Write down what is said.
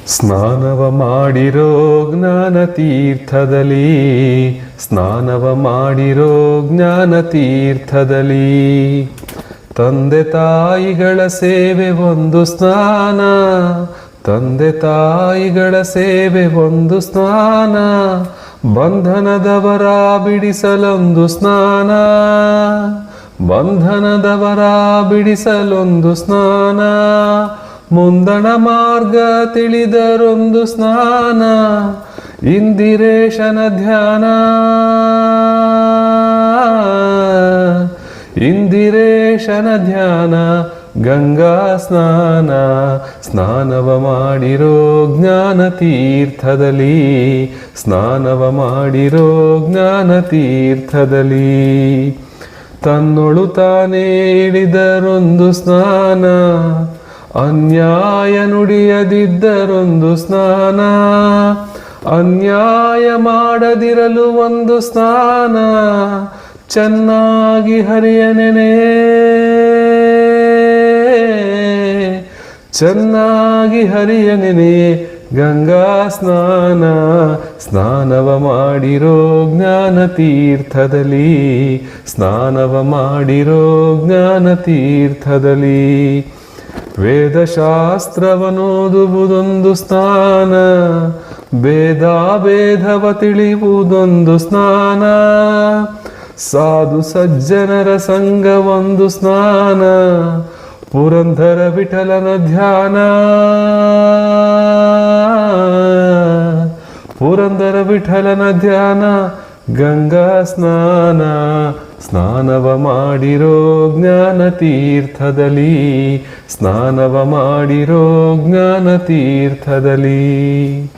ಸ್ನಾನವ ಮಾಡಿರೋ ಜ್ಞಾನ ತೀರ್ಥದಲ್ಲಿ, ಸ್ನಾನವ ಮಾಡಿರೋ ಜ್ಞಾನ ತೀರ್ಥದಲ್ಲಿ. ತಂದೆ ತಾಯಿಗಳ ಸೇವೆ ಒಂದು ಸ್ನಾನ, ತಂದೆ ತಾಯಿಗಳ ಸೇವೆ ಒಂದು ಸ್ನಾನ. ಬಂಧನದವರ ಬಿಡಿಸಲೊಂದು ಸ್ನಾನ, ಬಂಧನದವರ ಬಿಡಿಸಲೊಂದು ಸ್ನಾನ. ಮುಂದಣ ಮಾರ್ಗ ತಿಳಿದರೊಂದು ಸ್ನಾನ, ಇಂದಿರೇಶನ ಧ್ಯಾನ, ಇಂದಿರೇಶನ ಧ್ಯಾನ. ಗಂಗಾ ಸ್ನಾನ, ಸ್ನಾನವ ಮಾಡಿರೋ ಜ್ಞಾನ ತೀರ್ಥದಲ್ಲಿ, ಸ್ನಾನವ ಮಾಡಿರೋ ಜ್ಞಾನ ತೀರ್ಥದಲ್ಲಿ. ತನ್ನೊಳು ತಾನೇ ಇಳಿದರೊಂದು ಸ್ನಾನ, ಅನ್ಯಾಯ ನುಡಿಯದಿದ್ದರೊಂದು ಸ್ನಾನ. ಅನ್ಯಾಯ ಮಾಡದಿರಲು ಒಂದು ಸ್ನಾನ, ಚೆನ್ನಾಗಿ ಹರಿಯ ನೆನೆ, ಚೆನ್ನಾಗಿ ಹರಿಯ ನೆನೆ. ಗಂಗಾ ಸ್ನಾನ, ಸ್ನಾನವ ಮಾಡಿರೋ ಜ್ಞಾನ ತೀರ್ಥದಲ್ಲಿ, ಸ್ನಾನವ ಮಾಡಿರೋ ಜ್ಞಾನ ತೀರ್ಥದಲ್ಲಿ. ವೇದಶಾಸ್ತ್ರವನ್ನೋದುವುದೊಂದು ಸ್ನಾನ, ಭೇದ ಭೇದವ ತಿಳಿಯುವುದೊಂದು ಸ್ನಾನ. ಸಾಧು ಸಜ್ಜನರ ಸಂಘ ಒಂದು ಸ್ನಾನ, ಪುರಂದರ ವಿಠಲನ ಧ್ಯಾನ, ಪುರಂದರ ವಿಠಲನ ಧ್ಯಾನ. ಗಂಗಾ ಸ್ನಾನ, ಸ್ನಾನವ ಮಾಡಿರೋ ಜ್ಞಾನ ತೀರ್ಥದಲ್ಲಿ, ಸ್ನಾನವ ಮಾಡಿರೋ ಜ್ಞಾನ ತೀರ್ಥದಲ್ಲಿ.